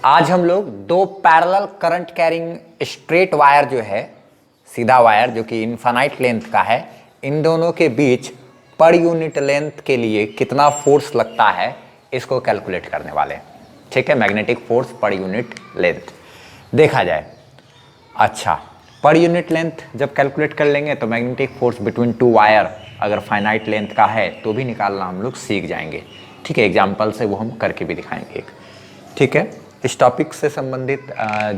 आज हम लोग दो parallel current carrying straight wire जो है, सीधा वायर जो कि इनफाइनाइट लेंथ का है, इन दोनों के बीच पर यूनिट लेंथ के लिए कितना फोर्स लगता है इसको कैलकुलेट करने वाले हैं। ठीक है, magnetic force per unit length देखा जाए। अच्छा, पर यूनिट लेंथ जब कैलकुलेट कर लेंगे तो magnetic force between two wire अगर फाइनाइट लेंथ का है तो भी निकालना हम लोग सीख जाएंगे। ठीक है, एग्जाम्पल से वो हम करके भी दिखाएंगे एक। ठीक है, इस टॉपिक से संबंधित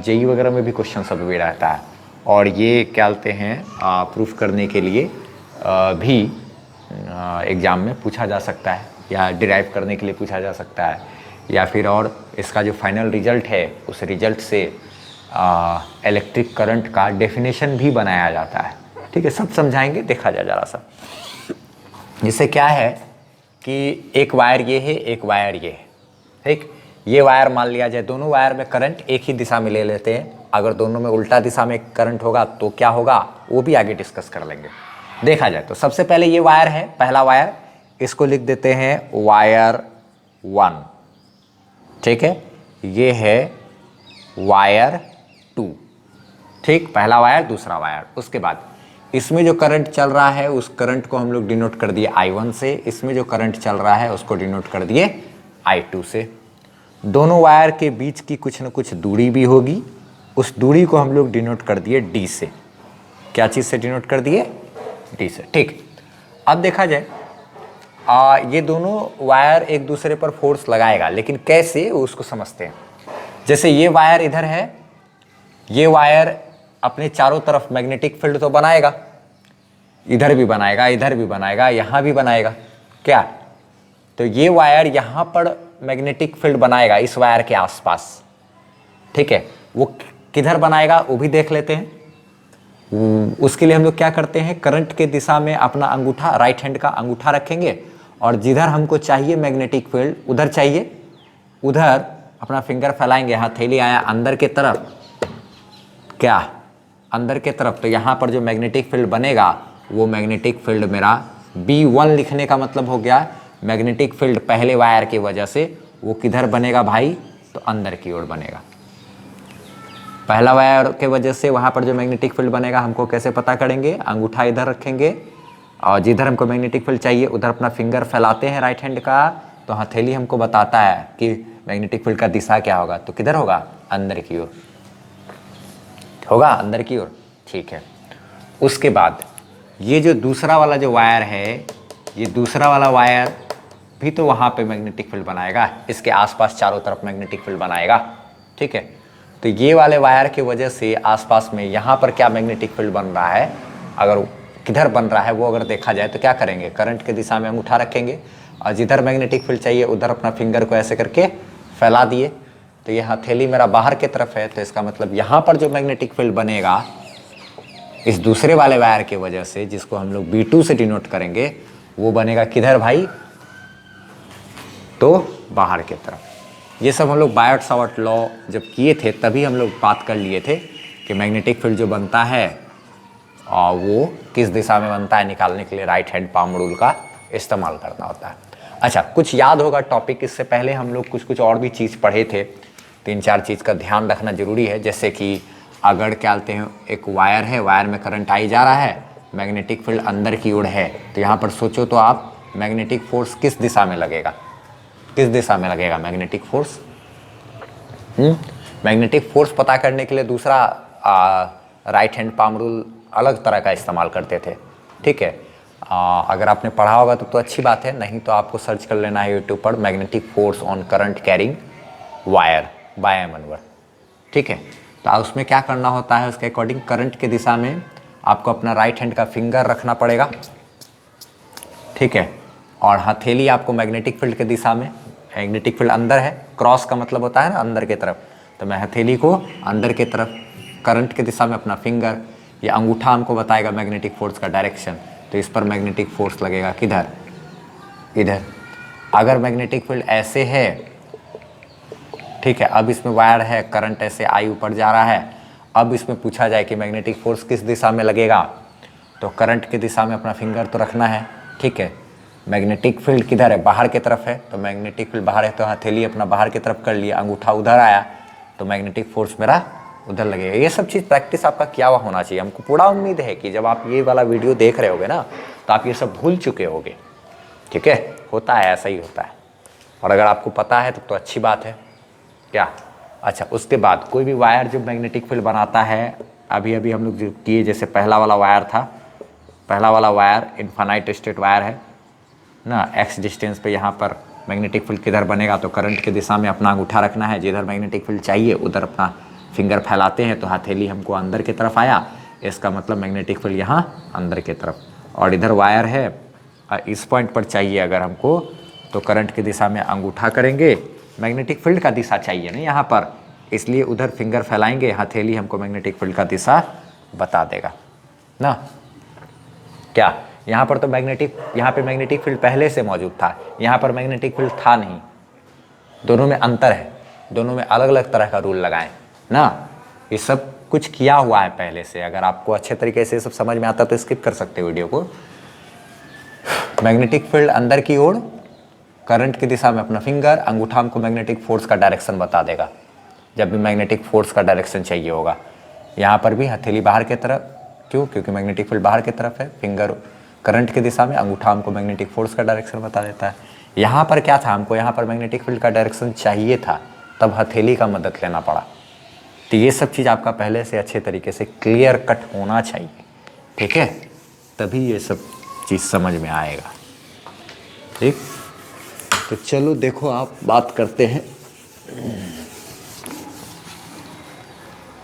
जेई वगैरह में भी क्वेश्चन सब भी रहता है और ये क्या कहते हैं प्रूफ करने के लिए भी एग्ज़ाम में पूछा जा सकता है या डिराइव करने के लिए पूछा जा सकता है, या फिर और इसका जो फाइनल रिजल्ट है उस रिजल्ट से इलेक्ट्रिक करंट का डेफिनेशन भी बनाया जाता है। ठीक है, सब समझाएंगे, देखा जाए ज़रा सा। जिससे क्या है कि एक वायर ये है, एक वायर ये है। ठीक, ये वायर मान लिया जाए, दोनों वायर में करंट एक ही दिशा में ले लेते हैं। अगर दोनों में उल्टा दिशा में करंट होगा तो क्या होगा वो भी आगे डिस्कस कर लेंगे। देखा जाए तो सबसे पहले ये वायर है, पहला वायर, इसको लिख देते हैं वायर 1। ठीक है, ये है वायर 2। ठीक, पहला वायर दूसरा वायर। उसके बाद इसमें जो करंट चल रहा है उस करंट को हम लोग डिनोट कर दिए I1 से, इसमें जो करंट चल रहा है उसको डिनोट कर दिए I2 से। दोनों वायर के बीच की कुछ न कुछ दूरी भी होगी, उस दूरी को हम लोग डिनोट कर दिए D से। क्या चीज़ से डिनोट कर दिए? D से। ठीक, अब देखा जाए ये दोनों वायर एक दूसरे पर फोर्स लगाएगा, लेकिन कैसे वो उसको समझते हैं। जैसे ये वायर इधर है, ये वायर अपने चारों तरफ मैग्नेटिक फील्ड तो बनाएगा, इधर भी बनाएगा, इधर भी बनाएगा, यहाँ भी बनाएगा। क्या? तो ये वायर यहाँ पर मैग्नेटिक फील्ड बनाएगा इस वायर के आसपास। ठीक है, वो किधर बनाएगा वो भी देख लेते हैं। उसके लिए हम लोग क्या करते हैं, करंट के दिशा में अपना अंगूठा, राइट हैंड का अंगूठा रखेंगे और जिधर हमको चाहिए मैग्नेटिक फील्ड, उधर चाहिए, उधर अपना फिंगर फैलाएंगे, हथेली आया अंदर के तरफ, क्या अंदर के तरफ, तो यहाँ पर जो मैग्नेटिक फील्ड बनेगा वो मैग्नेटिक फील्ड मेरा B1 लिखने का मतलब हो गया मैग्नेटिक फील्ड पहले वायर की वजह से वो किधर बनेगा भाई, तो अंदर की ओर बनेगा। पहला वायर के वजह से वहाँ पर जो मैग्नेटिक फील्ड बनेगा हमको कैसे पता करेंगे, अंगूठा इधर रखेंगे और जिधर हमको मैग्नेटिक फील्ड चाहिए उधर अपना फिंगर फैलाते हैं राइट हैंड का, तो हथेली हमको बताता है कि मैग्नेटिक फील्ड का दिशा क्या होगा, तो किधर होगा, अंदर की ओर होगा, अंदर की ओर। ठीक है, उसके बाद ये जो दूसरा वाला जो वायर है, ये दूसरा वाला वायर भी तो वहाँ पे मैग्नेटिक फील्ड बनाएगा, इसके आसपास चारों तरफ मैग्नेटिक फील्ड बनाएगा। ठीक है, तो ये वाले वायर की वजह से आसपास में यहाँ पर क्या मैग्नेटिक फील्ड बन रहा है, अगर किधर बन रहा है वो अगर देखा जाए तो क्या करेंगे, करंट के दिशा में अंगूठा रखेंगे और जिधर मैग्नेटिक फील्ड चाहिए उधर अपना फिंगर को ऐसे करके फैला दिए। तो ये हथेली मेरा बाहर की तरफ है, तो इसका मतलब यहाँ पर जो मैग्नेटिक फील्ड बनेगा इस दूसरे वाले वायर की वजह से, जिसको हम लोग B2 से डिनोट करेंगे, वो बनेगा किधर भाई, तो बाहर की तरफ। ये सब हम लोग बायट सावर्ट लॉ जब किए थे तभी हम लोग बात कर लिए थे कि मैग्नेटिक फील्ड जो बनता है और वो किस दिशा में बनता है निकालने के लिए राइट हैंड पाम रूल का इस्तेमाल करना होता है। अच्छा, कुछ याद होगा टॉपिक, इससे पहले हम लोग कुछ और भी चीज़ पढ़े थे, 3-4 चीज़ का ध्यान रखना जरूरी है। जैसे कि अगर क्या कहते हैं, एक वायर है, वायर में करंट आई जा रहा है, मैग्नेटिक फील्ड अंदर की ओर है, तो यहाँ पर सोचो तो आप मैग्नेटिक फोर्स किस दिशा में लगेगा, किस दिशा में लगेगा मैग्नेटिक फोर्स। मैग्नेटिक फोर्स पता करने के लिए दूसरा राइट हैंड पाम रूल अलग तरह का इस्तेमाल करते थे। ठीक है, अगर आपने पढ़ा होगा तो अच्छी बात है, नहीं तो आपको सर्च कर लेना है यूट्यूब पर, magnetic force on current carrying wire by एमनवर। ठीक है, तो उसमें क्या करना होता है, उसके अकॉर्डिंग करंट के दिशा में आपको अपना राइट हैंड का फिंगर रखना पड़ेगा। ठीक है, और हथेली आपको मैग्नेटिक फील्ड के दिशा में, मैग्नेटिक फील्ड अंदर है, क्रॉस का मतलब होता है ना अंदर की तरफ, तो मैं हथेली को अंदर की तरफ, करंट के दिशा में अपना फिंगर, ये अंगूठा हमको बताएगा मैग्नेटिक फोर्स का डायरेक्शन, तो इस पर मैग्नेटिक फोर्स लगेगा किधर, इधर। अगर मैग्नेटिक फील्ड ऐसे है, ठीक है, अब इसमें वायर है, करंट ऐसे आई ऊपर जा रहा है, अब इसमें पूछा जाए कि मैग्नेटिक फोर्स किस दिशा में लगेगा, तो करंट की दिशा में अपना फिंगर तो रखना है। ठीक है, मैग्नेटिक फील्ड किधर है, बाहर की तरफ है, तो मैग्नेटिक फील्ड बाहर है तो हथेली अपना बाहर की तरफ कर लिया, अंगूठा उधर आया, तो मैग्नेटिक फोर्स मेरा उधर लगेगा। ये सब चीज़ प्रैक्टिस आपका किया हुआ होना चाहिए। हमको पूरा उम्मीद है कि जब आप ये वाला वीडियो देख रहे होगे ना तो आप ये सब भूल चुके होगे। ठीक है, होता है, ऐसा ही होता है। और अगर आपको पता है तो अच्छी बात है। क्या अच्छा, उसके बाद कोई भी वायर जो मैग्नेटिक फील्ड बनाता है, अभी अभी हम लोग जो किए, जैसे पहला वाला वायर था, पहला वाला वायर इनफाइनाइट स्टेट वायर है ना, एक्स डिस्टेंस पे यहाँ पर मैग्नेटिक फील्ड किधर बनेगा तो करंट की दिशा में अपना अंगूठा रखना है, जिधर मैग्नेटिक फील्ड चाहिए उधर अपना फिंगर फैलाते हैं तो हथेली हमको अंदर की तरफ आया, इसका मतलब मैग्नेटिक फील्ड यहाँ अंदर की तरफ। और इधर वायर है, इस पॉइंट पर चाहिए अगर हमको तो करंट की दिशा में अंगूठा करेंगे, मैग्नेटिक फील्ड का दिशा चाहिए ना यहाँ पर, इसलिए उधर फिंगर फैलाएंगे, हथेली हमको मैग्नेटिक फील्ड का दिशा बता देगा ना। क्या यहाँ पर तो यहाँ पे मैग्नेटिक फील्ड पहले से मौजूद था, यहाँ पर मैग्नेटिक फील्ड था नहीं। दोनों में अंतर है, दोनों में अलग अलग तरह का रूल लगाएं ना। ये सब कुछ किया हुआ है पहले से। अगर आपको अच्छे तरीके से सब समझ में आता तो स्किप कर सकते वीडियो को। मैग्नेटिक फील्ड अंदर की ओर, करंट की दिशा में अपना फिंगर, अंगूठा हमको मैग्नेटिक फोर्स का डायरेक्शन बता देगा जब भी मैग्नेटिक फोर्स का डायरेक्शन चाहिए होगा। यहाँ पर भी हथेली बाहर की तरफ, क्यों? क्योंकि मैग्नेटिक फील्ड बाहर की तरफ है, फिंगर करंट की दिशा में, अंगूठा हमको मैग्नेटिक फोर्स का डायरेक्शन बता देता है। यहाँ पर क्या था, हमको यहाँ पर मैग्नेटिक फील्ड का डायरेक्शन चाहिए था, तब हथेली का मदद लेना पड़ा। तो ये सब चीज़ आपका पहले से अच्छे तरीके से क्लियर कट होना चाहिए। ठीक है, तभी ये सब चीज़ समझ में आएगा। ठीक, तो चलो देखो, आप बात करते हैं।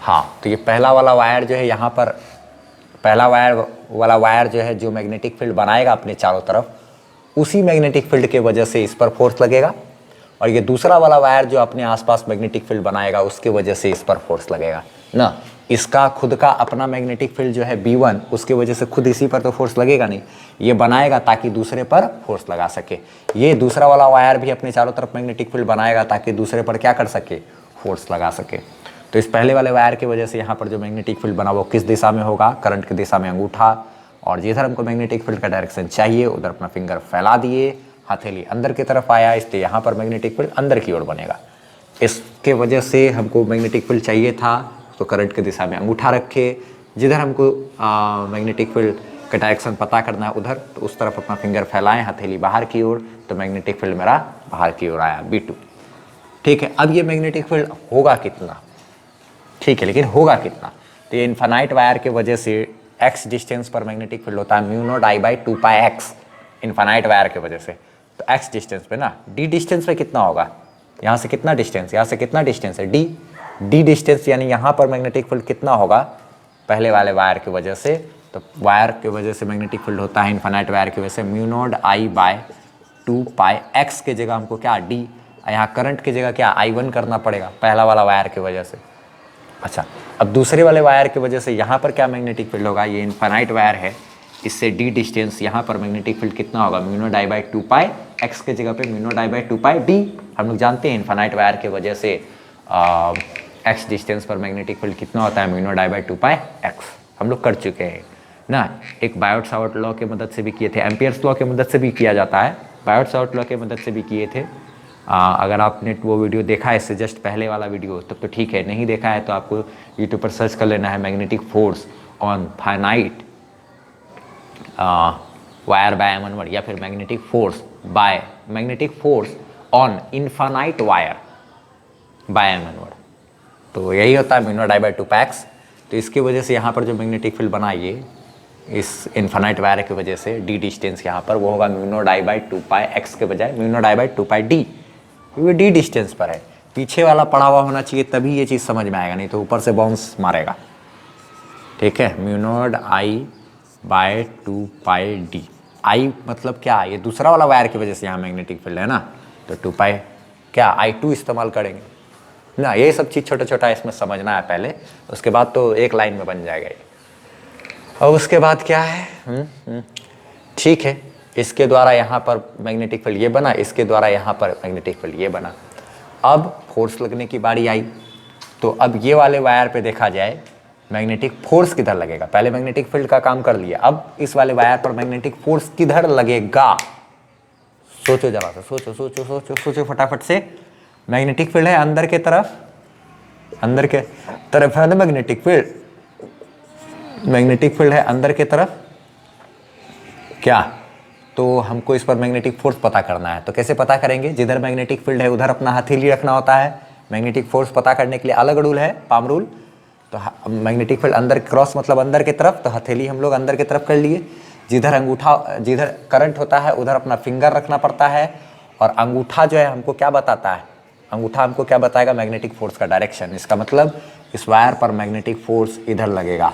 हाँ, तो ये पहला वाला वायर जो है यहाँ पर, पहला वायर जो है जो मैग्नेटिक फील्ड बनाएगा अपने चारों तरफ, उसी मैग्नेटिक फील्ड के वजह से इस पर फोर्स लगेगा। और ये दूसरा वाला वायर जो अपने आसपास मैग्नेटिक फील्ड बनाएगा उसके वजह से इस पर फोर्स लगेगा ना। इसका खुद का अपना मैग्नेटिक फील्ड जो है B1, उसके वजह से खुद इसी पर तो फोर्स लगेगा नहीं, ये बनाएगा ताकि दूसरे पर फोर्स लगा सके। ये दूसरा वाला वायर भी अपने चारों तरफ मैग्नेटिक फील्ड बनाएगा ताकि दूसरे पर क्या कर सके, फोर्स लगा सके। तो इस पहले वाले वायर की वजह से यहाँ पर जो मैग्नेटिक फील्ड बना वो किस दिशा में होगा, करंट की दिशा में अंगूठा, और जिधर हमको मैग्नेटिक फील्ड का डायरेक्शन चाहिए उधर अपना फिंगर फैला दिए, हथेली अंदर की तरफ आया, इसलिए यहाँ पर मैग्नेटिक फील्ड अंदर की ओर बनेगा। इसके वजह से हमको मैग्नेटिक फील्ड चाहिए था तो करंट की दिशा में अंगूठा रखे, जिधर हमको मैग्नेटिक फील्ड का डायरेक्शन पता करना है उधर, तो उस तरफ अपना फिंगर फैलाएं, हथेली बाहर की ओर, तो मैग्नेटिक फील्ड मेरा बाहर की ओर आया, B2। ठीक है, अब ये मैग्नेटिक फील्ड होगा कितना, ठीक है, लेकिन होगा कितना? तो ये इन्फानाइट वायर के वजह से x डिस्टेंस पर मैग्नेटिक फील्ड होता है μ0I/2πx, इन्फानाइट वायर के वजह से। तो x डिस्टेंस पे ना, d डिस्टेंस पे कितना होगा, यहाँ से कितना डिस्टेंस, यहाँ से कितना डिस्टेंस है, d डिस्टेंस, यानी यहाँ पर मैग्नेटिक फील्ड कितना होगा पहले वाले वायर की वजह से। तो वायर की वजह से मैग्नेटिक फील्ड होता है इन्फानाइट वायर की वजह से μ0I/2πx के जगह हमको क्या d, यहाँ करंट की जगह क्या I1 करना पड़ेगा पहला वाला वायर की वजह से। अच्छा, अब दूसरे वाले वायर की वजह से यहाँ पर क्या मैग्नेटिक फील्ड होगा, ये इन्फानाइट वायर है, इससे d डिस्टेंस, यहाँ पर मैग्नेटिक फील्ड कितना होगा μ0I/2πx के जगह पे μ0I/2πd। हम लोग जानते हैं इन्फानाइट वायर की वजह से x डिस्टेंस पर मैग्नेटिक फील्ड कितना होता है μ0I/2πx, हम लोग कर चुके हैं ना। एक बायोट-सावर्ट लॉ की मदद से भी किए थे, एम्पियर्स लॉ की मदद से भी किया जाता है, बायोट-सावर्ट लॉ की मदद से भी किए थे। अगर आपने वो वीडियो देखा है इससे जस्ट पहले वाला वीडियो तब तो ठीक है, नहीं देखा है तो आपको यूट्यूब पर सर्च कर लेना है magnetic force on finite wire by M1 या फिर magnetic force on infinite wire by M1। तो यही होता है μ0I/2πx। तो इसकी वजह से यहाँ पर जो मैग्नेटिक फील्ड बना ये इस इन्फानाइट वायर की वजह से d डिस्टेंस यहाँ पर वो होगा μ0I/2πx के बजाय μ0I/2πd, क्योंकि d डिस्टेंस पर है, पीछे वाला पड़ा हुआ होना चाहिए तभी ये चीज़ समझ में आएगा, नहीं तो ऊपर से बाउंस मारेगा। ठीक है, μ0I/2πd, I मतलब क्या, ये दूसरा वाला वायर की वजह से यहाँ मैग्नेटिक फील्ड है ना, तो 2π क्या I2 इस्तेमाल करेंगे ना। ये सब चीज़ छोटा छोटा इसमें समझना है पहले, उसके बाद तो एक लाइन में बन जाएगा ये। और उसके बाद क्या है, ठीक है, इसके द्वारा यहाँ पर मैग्नेटिक फील्ड ये बना, इसके द्वारा यहाँ पर मैग्नेटिक फील्ड ये बना। अब फोर्स लगने की बारी आई, तो अब ये वाले वायर पे देखा जाए मैग्नेटिक फोर्स किधर लगेगा। पहले मैग्नेटिक फील्ड का काम कर लिया, अब इस वाले वायर पर मैग्नेटिक फोर्स किधर लगेगा, सोचो जरा सा, सोचो सोचो सोचो सोचो फटाफट से। मैग्नेटिक फील्ड है अंदर के तरफ, अंदर के तरफ है ना मैग्नेटिक फील्ड, मैग्नेटिक फील्ड है अंदर के तरफ क्या, तो हमको इस पर मैग्नेटिक फोर्स पता करना है। तो कैसे पता करेंगे, जिधर मैग्नेटिक फील्ड है उधर अपना हथेली रखना होता है। मैग्नेटिक फोर्स पता करने के लिए अलग रूल है, पाम रूल। तो मैग्नेटिक फील्ड अंदर क्रॉस मतलब अंदर की तरफ, तो हथेली हम लोग अंदर की तरफ कर लिए। जिधर अंगूठा, जिधर करंट होता है उधर अपना फिंगर रखना पड़ता है। और अंगूठा जो है हमको क्या बताता है, अंगूठा हमको क्या बताएगा, मैग्नेटिक फोर्स का डायरेक्शन। इसका मतलब इस वायर पर मैग्नेटिक फोर्स इधर लगेगा।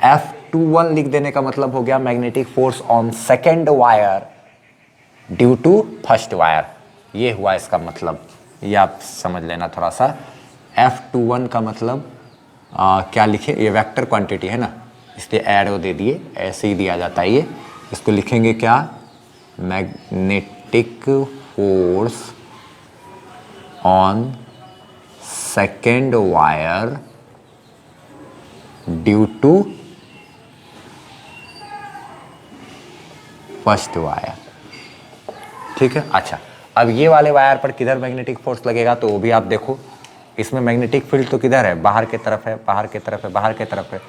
F21 लिख देने का मतलब हो गया magnetic force on second wire due to first wire. ये हुआ इसका मतलब, ये आप समझ लेना थोड़ा सा। F21 का मतलब क्या लिखे, ये वेक्टर क्वांटिटी है ना, इसलिए एरो दे दिए, ऐसे ही दिया जाता है ये। इसको लिखेंगे क्या, magnetic force on second wire due to first wire. ठीक है, अच्छा अब ये वाले वायर पर किधर मैग्नेटिक फोर्स लगेगा, तो वो भी आप देखो। इसमें मैग्नेटिक फील्ड तो किधर है, बाहर की तरफ है, बाहर की तरफ है, बाहर की तरफ है।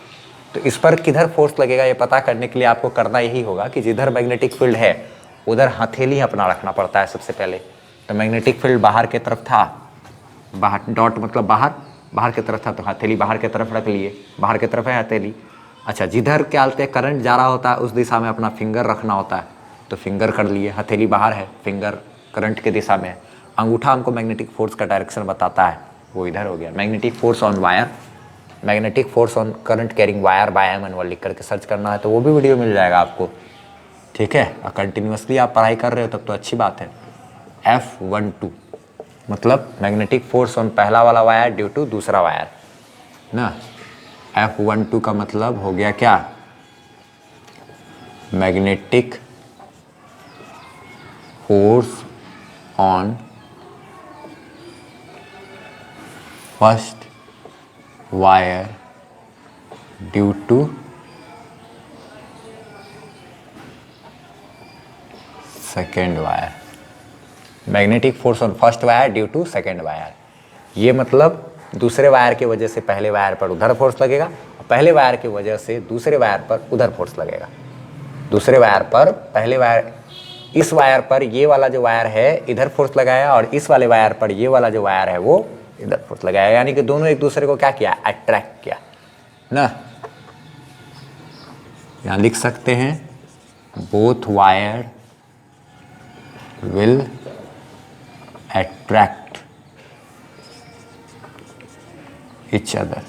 तो इस पर किधर फोर्स लगेगा ये पता करने के लिए आपको करना यही होगा कि जिधर मैग्नेटिक फील्ड है उधर हथेली अपना रखना पड़ता है सबसे पहले। तो मैग्नेटिक फील्ड बाहर की तरफ था, बाहर डॉट मतलब बाहर, बाहर की तरफ था, तो हथेली बाहर की तरफ रख लिए, बाहर की तरफ है हथेली। अच्छा, जिधर क्या बोलते हैं करंट जा रहा होता है उस दिशा में अपना फिंगर रखना होता है, तो फिंगर कर लिए। हथेली बाहर है, फिंगर करंट की दिशा में है। अंगूठा हमको मैग्नेटिक फोर्स का डायरेक्शन बताता है, वो इधर हो गया। Magnetic force on wire, magnetic force on current carrying wire by M एनवल लिख करके सर्च करना है तो वो भी वीडियो मिल जाएगा आपको। ठीक है, और कंटिन्यूसली आप पढ़ाई कर रहे हो तब तो अच्छी बात है। F12 मतलब मैग्नेटिक फोर्स ऑन पहला वाला वायर ड्यू टू दूसरा वायर ना। F12 का मतलब हो गया क्या, magnetic force on first wire due to second wire. Magnetic force on first wire due to second wire, ये मतलब दूसरे वायर की वजह से पहले वायर पर उधर फोर्स लगेगा, और पहले वायर की वजह से दूसरे वायर पर उधर फोर्स लगेगा। दूसरे वायर पर पहले वायर, इस वायर पर ये वाला जो वायर है इधर फोर्स लगाया, और इस वाले वायर पर ये वाला जो वायर है वो इधर फोर्स लगाया, यानी कि दोनों एक दूसरे को क्या किया, अट्रैक्ट किया ना। यहाँ लिख सकते हैं both wire will attract each other.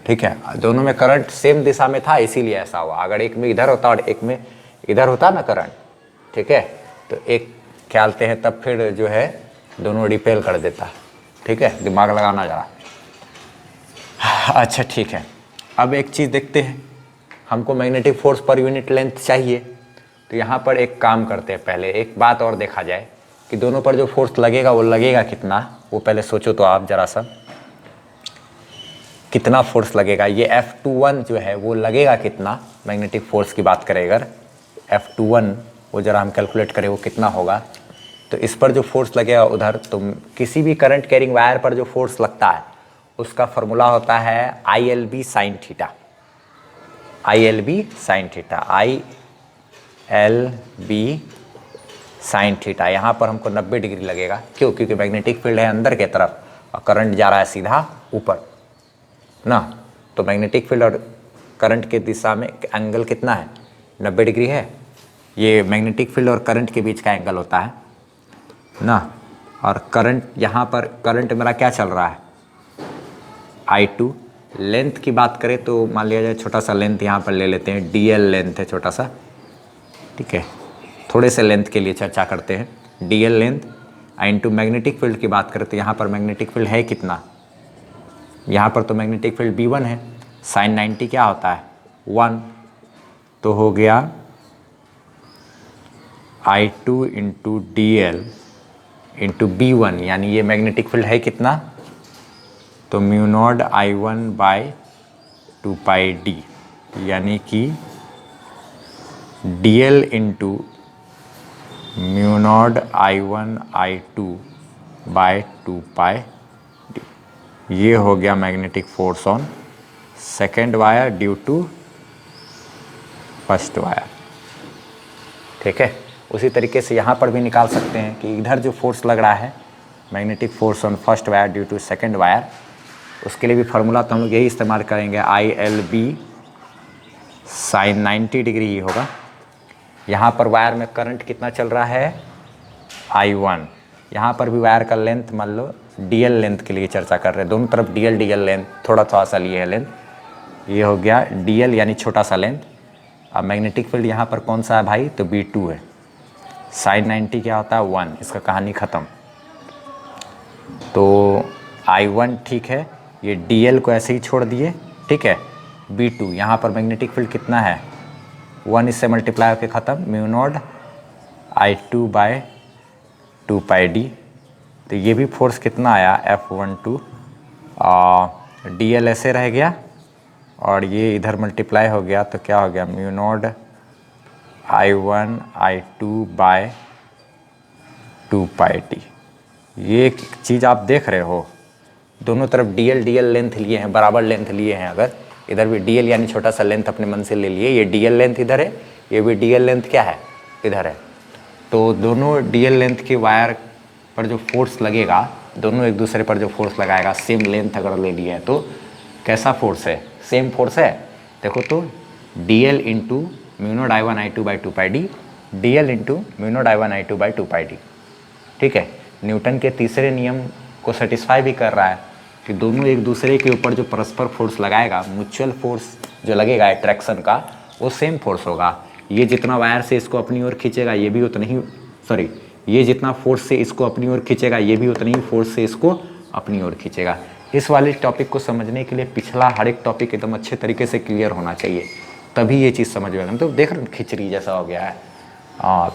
ठीक है, दोनों में करंट सेम दिशा में था इसीलिए ऐसा हुआ। अगर एक में इधर होता और एक में इधर होता ना करंट, ठीक है, तो एक ख्यालते हैं तब फिर जो है दोनों रिपेल कर देता। ठीक है, दिमाग लगाना जरा। अच्छा ठीक है, अब एक चीज़ देखते हैं, हमको magnetic force per unit length चाहिए। तो यहाँ पर एक काम करते हैं, पहले एक बात और देखा जाए कि दोनों पर जो फोर्स लगेगा वो लगेगा कितना, वो पहले सोचो तो आप जरा सा, कितना फोर्स लगेगा। ये F21 जो है वो लगेगा कितना, मैग्नेटिक फोर्स की बात करें अगर F21 वो जरा हम कैलकुलेट करें वो कितना होगा। तो इस पर जो फोर्स लगेगा उधर, तो किसी भी करंट कैरिंग वायर पर जो फोर्स लगता है उसका फॉर्मूला होता है ILB sine theta. ILB sine theta, ILB sine theta. यहाँ पर हमको 90 डिग्री लगेगा, क्यों, क्योंकि मैग्नेटिक फील्ड है अंदर के तरफ और करंट जा रहा है सीधा ऊपर ना। तो मैग्नेटिक फील्ड और करंट के दिशा में एंगल कितना है, 90 डिग्री है। ये मैग्नेटिक फील्ड और करंट के बीच का एंगल होता है ना। और करंट, यहाँ पर करंट मेरा क्या चल रहा है, I2। लेंथ की बात करें तो मान लिया जाए छोटा सा लेंथ यहाँ पर ले लेते हैं, DL लेंथ है छोटा सा। ठीक है, थोड़े से लेंथ के लिए चर्चा करते हैं, DL length. Into magnetic field की बात करें तो यहाँ पर मैग्नेटिक फील्ड है कितना, यहाँ पर तो मैग्नेटिक फील्ड B1 है। साइन 90 क्या होता है, 1, तो हो गया I2 into DL into B1, यानी ये मैग्नेटिक फील्ड है कितना, तो mu naught I1 bye 2πD, यानी कि DL into mu naught I1 I2 by 2πD। ये हो गया magnetic force on second wire due to first wire. ठीक है, उसी तरीके से यहाँ पर भी निकाल सकते हैं कि इधर जो फोर्स लग रहा है magnetic force on first wire due to second wire, उसके लिए भी फार्मूला तो हम लोग यही इस्तेमाल करेंगे, ILB sin 90 डिग्री ही होगा। यहाँ पर वायर में करंट कितना चल रहा है, I1। यहाँ पर भी वायर का लेंथ मान लो DL लेंथ के लिए चर्चा कर रहे हैं, दोनों तरफ DL लेंथ, थोड़ा सा लिए है लेंथ, ये हो गया DL यानी छोटा सा लेंथ। अब मैग्नेटिक फील्ड यहाँ पर कौन सा है भाई, तो B2 है। sin 90 क्या होता है 1, इसका कहानी ख़त्म। तो I1 ठीक है, ये DL को ऐसे ही छोड़ दिए, ठीक है। B2 यहाँ पर मैग्नेटिक फील्ड कितना है 1, इससे मल्टीप्लाई होकर ख़त्म, mu naught I2 by 2 pi D. तो ये भी फोर्स कितना आया F12, DL ऐसे रह गया और ये इधर मल्टीप्लाई हो गया, तो क्या हो गया mu naught I1 I2 by 2 pi D. ये एक चीज़ आप देख रहे हो, दोनों तरफ DL लेंथ लिए हैं, बराबर लेंथ लिए हैं। अगर इधर भी DL यानी छोटा सा लेंथ अपने मन से ले लिए, ये DL लेंथ इधर है, ये भी DL लेंथ क्या है इधर है, तो दोनों DL लेंथ के वायर पर जो फोर्स लगेगा, दोनों एक दूसरे पर जो फोर्स लगाएगा, सेम लेंथ अगर ले लिए हैं तो कैसा फोर्स है, सेम फोर्स है। देखो तो DL into mu naught I1 I2 by 2 pi D, DL into mu naught I1 I2 by 2 pi D. ठीक है, न्यूटन के तीसरे नियम को सेटिस्फाई भी कर रहा है कि दोनों एक दूसरे के ऊपर जो परस्पर फोर्स लगाएगा, म्यूचुअल फोर्स जो लगेगा अट्रैक्शन का, वो सेम फोर्स होगा। ये जितना वायर से इसको अपनी ओर खींचेगा, ये भी उतना ही, सॉरी, ये जितना फोर्स से इसको अपनी ओर खींचेगा, ये भी उतनी ही फोर्स से इसको अपनी ओर खींचेगा। इस वाले टॉपिक को समझने के लिए पिछला हर एक टॉपिक एकदम अच्छे तरीके से क्लियर होना चाहिए, तभी ये चीज़ समझ में आएगा। तो देख रहे खिचड़ी जैसा हो गया है,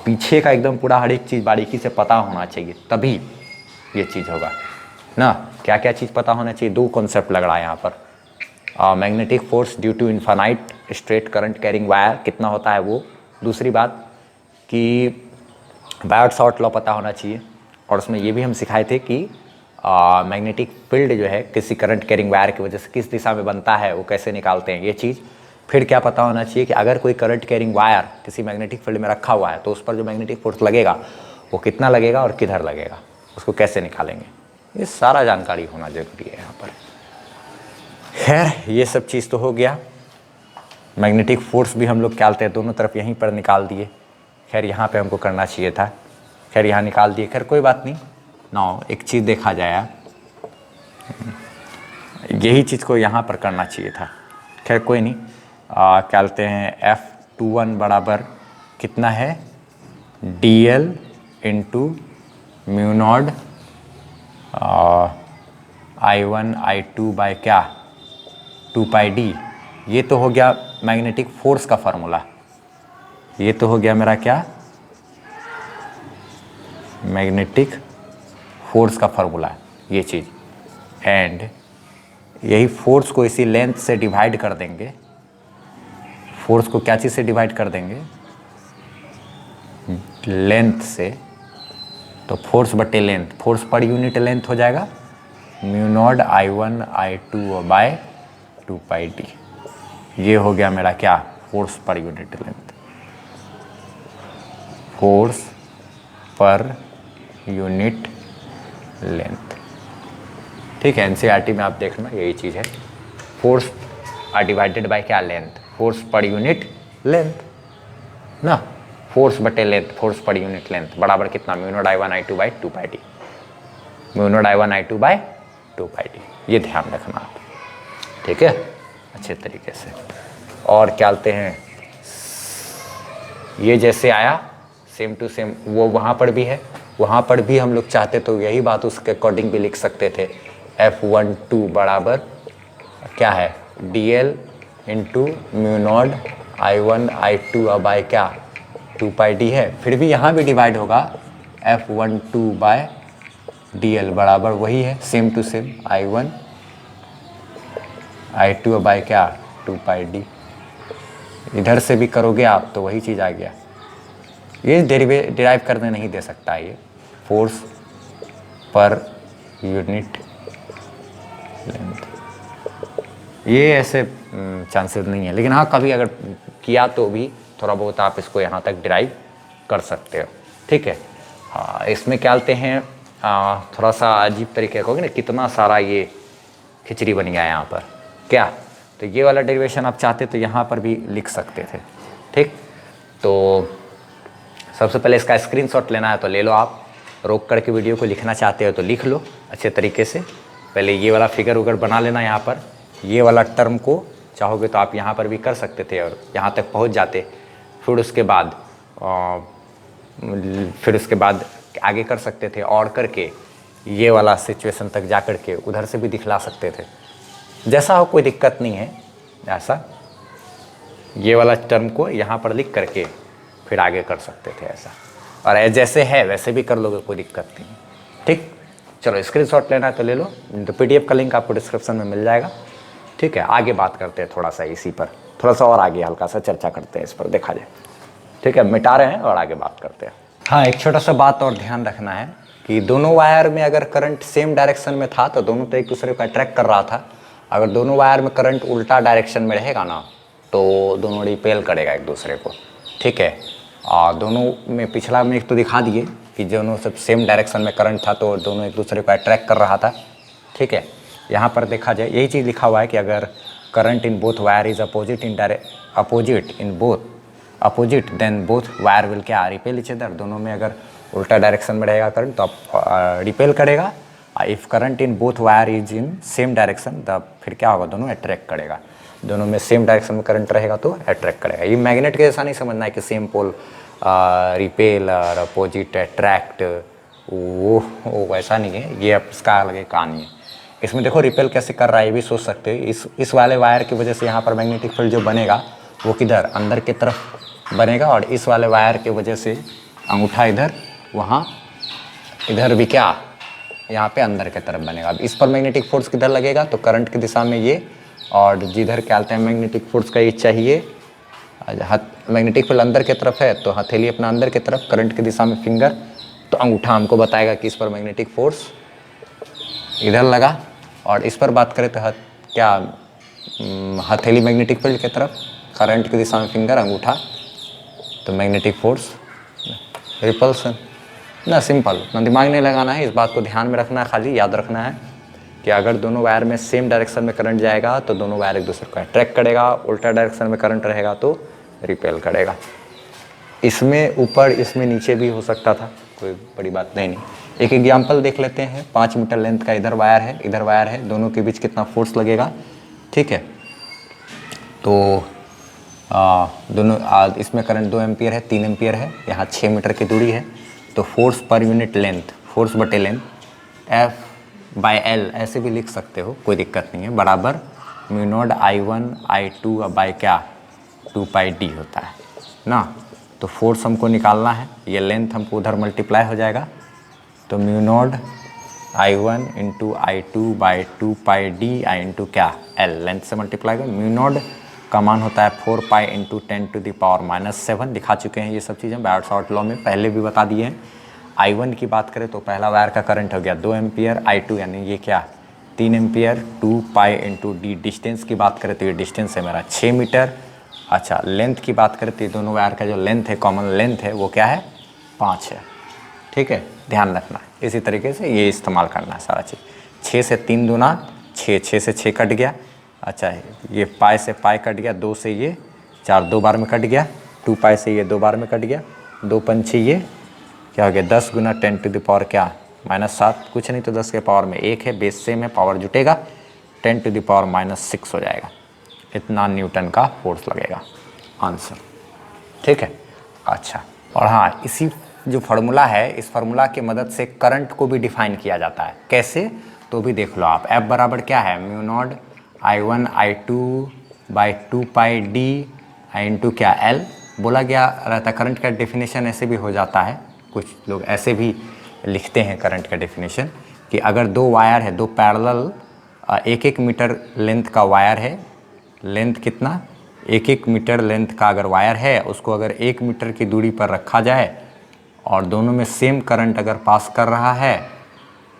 पीछे का एकदम पूरा हर एक चीज़ बारीकी से पता होना चाहिए, तभी ये चीज़ होगा ना। क्या क्या चीज़ पता होना चाहिए, दो कॉन्सेप्ट लग रहा है यहाँ पर, magnetic force due to infinite straight current carrying wire कितना होता है वो, दूसरी बात कि बायोट-सॉर्ट लॉ पता होना चाहिए, और उसमें ये भी हम सिखाए थे कि मैग्नेटिक फील्ड जो है किसी करंट कैरिंग वायर की वजह से किस दिशा में बनता है, वो कैसे निकालते हैं ये चीज़। फिर क्या पता होना चाहिए कि अगर कोई करंट कैरिंग वायर किसी मैग्नेटिक फील्ड में रखा हुआ है तो उस पर जो मैग्नेटिक फोर्स लगेगा वो कितना लगेगा और किधर लगेगा, उसको कैसे निकालेंगे, ये सारा जानकारी होना जरूरी है यहाँ पर। खैर ये सब चीज़ तो हो गया, मैग्नेटिक फोर्स भी हम लोग निकालते हैं, दोनों तरफ यहीं पर निकाल दिए। खैर यहाँ पे हमको करना चाहिए था, खैर यहाँ निकाल दिए, खैर कोई बात नहीं। ना एक चीज़ देखा जाए, यही चीज़ को यहाँ पर करना चाहिए था, खैर कोई नहीं। कहते हैं F21 बराबर कितना है DL into mu naught I1 I2 by क्या 2 पाई डी। ये तो हो गया मैग्नेटिक फोर्स का फार्मूला, ये तो हो गया मेरा क्या मैग्नेटिक फोर्स का फार्मूला, ये चीज़। एंड यही फोर्स को इसी लेंथ से डिवाइड कर देंगे, फोर्स को क्या चीज़ से डिवाइड कर देंगे, लेंथ से, तो फोर्स बटे length, force per unit length हो जाएगा mu naught I1 I2 by 2 pi D. ये हो गया मेरा क्या force per unit length, force per unit length. ठीक है, एनसीईआरटी में आप देखना यही चीज़ है, फोर्स आर डिवाइडेड बाय क्या length, force per unit length ना, फोर्स बटे length, force per unit length बराबर कितना mu naught I1 I2 by 2 pi D, mu naught I1 I2 by 2 pi D. ये ध्यान रखना आप, ठीक है, अच्छे तरीके से। और क्या बोलते हैं, ये जैसे आया सेम टू सेम वो वहाँ पर भी है, वहाँ पर भी हम लोग चाहते तो यही बात उसके अकॉर्डिंग भी लिख सकते थे। F12 बराबर क्या है DL into mu naught I1 I2 by क्या 2 पाई डी है। फिर भी यहाँ भी डिवाइड होगा F12 बाय DL बराबर वही है, same to same I1 I2 by क्या 2 पाई डी। इधर से भी करोगे आप तो वही चीज़ आ गया, ये डिराइव करने नहीं दे सकता, ये फोर्स पर यूनिट लेंथ ये ऐसे चांसेस नहीं है, लेकिन हाँ कभी अगर किया तो भी थोड़ा बहुत आप इसको यहाँ तक डिराइव कर सकते हो। ठीक है। हाँ इसमें क्या बोलते हैं थोड़ा सा अजीब तरीके का होगा ना, कितना सारा ये खिचड़ी बन गया यहाँ पर क्या। तो ये वाला डेरिवेशन आप चाहते तो यहाँ पर भी लिख सकते थे। ठीक, तो सबसे पहले इसका स्क्रीनशॉट लेना है तो ले लो आप, रोक करके वीडियो को लिखना चाहते हो तो लिख लो अच्छे तरीके से। पहले ये वाला फिगर उगर बना लेना यहाँ पर, ये वाला टर्म को चाहोगे तो आप यहाँ पर भी कर सकते थे और यहाँ तक पहुँच जाते। फिर उसके बाद आगे कर सकते थे और करके ये वाला सिचुएशन तक जा कर के उधर से भी दिखला सकते थे, जैसा हो कोई दिक्कत नहीं है। ऐसा ये वाला टर्म को यहाँ पर लिख करके फिर आगे कर सकते थे ऐसा, और जैसे है वैसे भी कर लोगे, कोई दिक्कत नहीं। ठीक, चलो स्क्रीनशॉट लेना है तो ले लो, तो पीडीएफ का लिंक आपको डिस्क्रिप्शन में मिल जाएगा। ठीक है, आगे बात करते हैं थोड़ा सा इसी पर, थोड़ा सा और आगे हल्का सा चर्चा करते हैं इस पर, देखा जाए। ठीक है, मिटा रहे हैं और आगे बात करते हैं। हाँ एक छोटा सा बात और ध्यान रखना है कि दोनों वायर में अगर करंट सेम डायरेक्शन में था तो दोनों तो एक दूसरे को अट्रैक्ट कर रहा था। अगर दोनों वायर में करंट उल्टा डायरेक्शन में रहेगा ना तो दोनों रिपेल करेगा एक दूसरे को। ठीक है, और दोनों में पिछला में एक तो दिखा दिए कि दोनों सब सेम डायरेक्शन में करंट था तो दोनों एक दूसरे को अट्रैक्ट कर रहा था। ठीक है, यहाँ पर देखा जाए यही चीज़ लिखा हुआ है कि अगर current in both wire is opposite then both wire will क्या रिपेल इच अदर। दोनों में अगर उल्टा डायरेक्शन में रहेगा करंट तो रिपेल करेगा, if current in both wire is in same direction तब फिर क्या होगा, दोनों अट्रैक्ट करेगा। दोनों में सेम डायरेक्शन में करंट रहेगा तो अट्रैक्ट करेगा। ये मैग्नेट के जैसा नहीं समझना है कि सेम पोल रिपेल और अपोजिट अट्रैक्ट, वो वैसा नहीं है, ये अब इसका अलग कहानी है। इसमें देखो रिपेल कैसे कर रहा है ये भी सोच सकते हो। इस वाले वायर की वजह से यहाँ पर मैग्नेटिक फील्ड जो बनेगा वो किधर अंदर की तरफ बनेगा, और इस वाले वायर की वजह से अंगूठा इधर, वहाँ इधर भी क्या यहाँ पे अंदर की तरफ बनेगा। अब इस पर मैग्नेटिक फोर्स किधर लगेगा तो करंट की दिशा में ये, और जिधर क्या बोलते हैं मैग्नेटिक फोर्स का ये चाहिए, मैग्नेटिक फील्ड अंदर की तरफ है तो हथेली अपना अंदर की तरफ, करंट की दिशा में फिंगर, तो अंगूठा हमको बताएगा कि इस पर मैग्नेटिक फोर्स इधर लगा। और इस पर बात करें तो हथेली मैग्नेटिक फील्ड की तरफ, करंट की दिशा में फिंगर, अंगूठा, तो मैग्नेटिक फोर्स रिपल्सन ना। सिंपल, ना दिमाग नहीं लगाना है, इस बात को ध्यान में रखना है, खाली याद रखना है कि अगर दोनों वायर में सेम डायरेक्शन में करंट जाएगा तो दोनों वायर एक दूसरे को अट्रैक्ट करेगा, उल्टा डायरेक्शन में करंट रहेगा तो रिपेल करेगा। इसमें ऊपर इसमें नीचे भी हो सकता था, कोई बड़ी बात नहीं। एक एग्जाम्पल देख लेते हैं। 5 मीटर लेंथ का इधर वायर है, इधर वायर है, दोनों के बीच कितना फोर्स लगेगा। ठीक है, तो दोनों इसमें करंट 2 एम्पियर है, 3 एम्पियर है, यहाँ 6 मीटर की दूरी है, तो force per unit length, force बटे लेंथ F/L ऐसे भी लिख सकते हो, कोई दिक्कत नहीं है, बराबर mu naught I1 I2 by क्या 2πd होता है ना। तो फोर्स हमको निकालना है, ये लेंथ हमको उधर मल्टीप्लाई हो जाएगा, तो mu naught I1 into I2 by 2πd I into क्या L, लेंथ से मल्टीप्लाई कर। म्यू नॉट का मान होता है 4π इंटू 10⁻⁷ दिखा चुके हैं ये सब चीज़ें बायोट लॉ में, पहले भी बता दिए हैं। I1 की बात करें तो पहला वायर का करंट हो गया 2 एम्पियर, I2 यानी ये क्या 3 एम्पियर, 2π इंटू d। डिस्टेंस की बात करें तो ये डिस्टेंस है मेरा 6 मीटर। अच्छा, लेंथ की बात करें तो दोनों वायर का जो लेंथ है, कॉमन लेंथ है, वो क्या है 5 है। ठीक है, ध्यान रखना है, इसी तरीके से ये इस्तेमाल करना है सारा चीज़। 6 से 3 दूना 6, 6 से 6 कट गया। अच्छा, ये पाई से पाई कट गया, 2 से ये 4 2 बार में कट गया, 2π से ये 2 बार में कट गया, 2 पंछी ये क्या हो गया 10 गुना 10⁻ क्या -7, कुछ नहीं तो 10 के पावर में 1 है, बेस सेम है, पावर जुटेगा, 10⁻⁻6 हो जाएगा। इतना न्यूटन का फोर्स लगेगा, आंसर। ठीक है, अच्छा, और हाँ इसी जो फार्मूला है, इस फार्मूला की मदद से करंट को भी डिफाइन किया जाता है। कैसे, तो भी देख लो आप। F बराबर क्या है mu naught I1 I2 by 2πd I into क्या L बोला गया रहता है। करंट का डेफिनेशन ऐसे भी हो जाता है, कुछ लोग ऐसे भी लिखते हैं करंट का डेफिनेशन कि अगर 2 वायर है, 2 पैरेलल 1-1 मीटर लेंथ का वायर है, लेंथ कितना 1-1 मीटर लेंथ का अगर वायर है, उसको अगर 1 मीटर की दूरी पर रखा जाए और दोनों में सेम करंट अगर पास कर रहा है,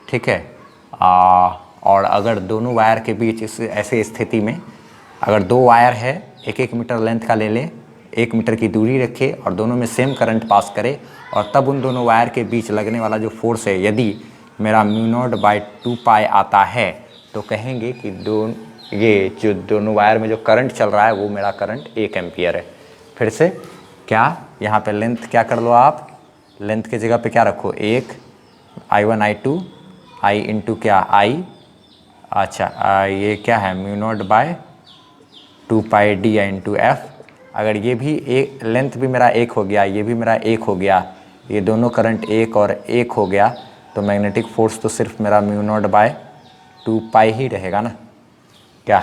ठीक है, और अगर दोनों वायर के बीच इस ऐसे स्थिति में अगर दो वायर है 1-1 मीटर लेंथ का ले लें, 1 मीटर की दूरी रखे और दोनों में सेम करंट पास करे और तब उन दोनों वायर के बीच लगने वाला जो फोर्स है यदि मेरा μ0/2π आता है तो कहेंगे कि ये जो दोनों वायर में जो करंट चल रहा है वो मेरा करंट 1 एम्पियर है। फिर से क्या, यहाँ पे लेंथ क्या कर लो आप, लेंथ की जगह पे क्या रखो 1 I1 I2 I इंटू क्या I, अच्छा ये क्या है μ0/2πd इंटू f। अगर ये भी एक लेंथ भी मेरा 1 हो गया, ये भी मेरा 1 हो गया, ये दोनों करंट 1 और 1 हो गया तो मैग्नेटिक फोर्स तो सिर्फ मेरा μ0/2π ही रहेगा ना क्या।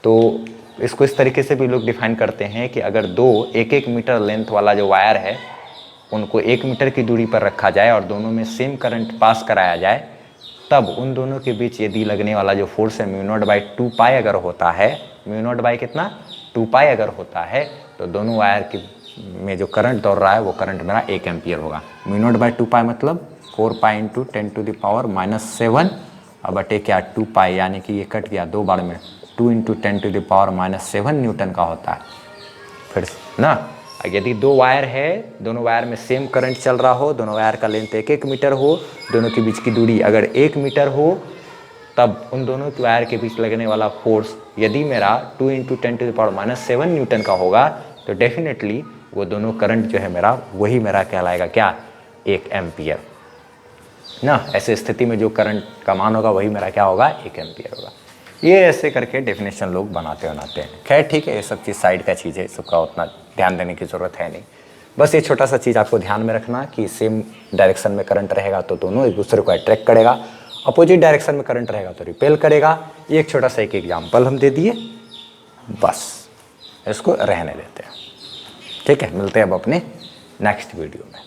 तो इसको इस तरीके से भी लोग डिफाइन करते हैं कि अगर दो 1-1 मीटर लेंथ वाला जो वायर है उनको 1 मीटर की दूरी पर रखा जाए और दोनों में सेम करंट पास कराया जाए तब उन दोनों के बीच यदि लगने वाला जो फोर्स है μ0/2π अगर होता है, μ0 कितना 2π अगर होता है तो दोनों वायर के में जो करंट दौड़ रहा है वो करंट मेरा 1 एम्पियर होगा। μ0/2π मतलब 4π × 10⁻⁷ अब बटे क्या 2π, यानी कि ये कट गया 2 बार में, 2 × 10⁻⁷ न्यूटन का होता है। फिर ना यदि दो वायर है, दोनों वायर में सेम करंट चल रहा हो, दोनों वायर का लेंथ 1-1 मीटर हो, दोनों के बीच की दूरी अगर 1 मीटर हो तब उन दोनों वायर के बीच लगने वाला फोर्स यदि मेरा 2 × 10⁻⁷ न्यूटन का होगा तो डेफिनेटली वो दोनों करंट जो है मेरा वही मेरा कहलाएगा क्या 1 एम्पियर ना। ऐसे स्थिति में जो करंट का मान होगा वही मेरा क्या होगा 1 एम्पियर होगा। ये ऐसे करके डेफिनेशन लोग बनाते हैं। खैर ठीक है, ये सब चीज़ साइड का चीज़ है, इसका उतना ध्यान देने की ज़रूरत है नहीं। बस ये छोटा सा चीज़ आपको ध्यान में रखना कि सेम डायरेक्शन में करंट रहेगा तो दोनों एक दूसरे को अट्रैक्ट करेगा, अपोजिट डायरेक्शन में करंट रहेगा तो रिपेल करेगा। ये एक छोटा सा एक एग्जाम्पल हम दे दिए, बस इसको रहने देते हैं। ठीक है, मिलते हैं अब अपने नेक्स्ट वीडियो में।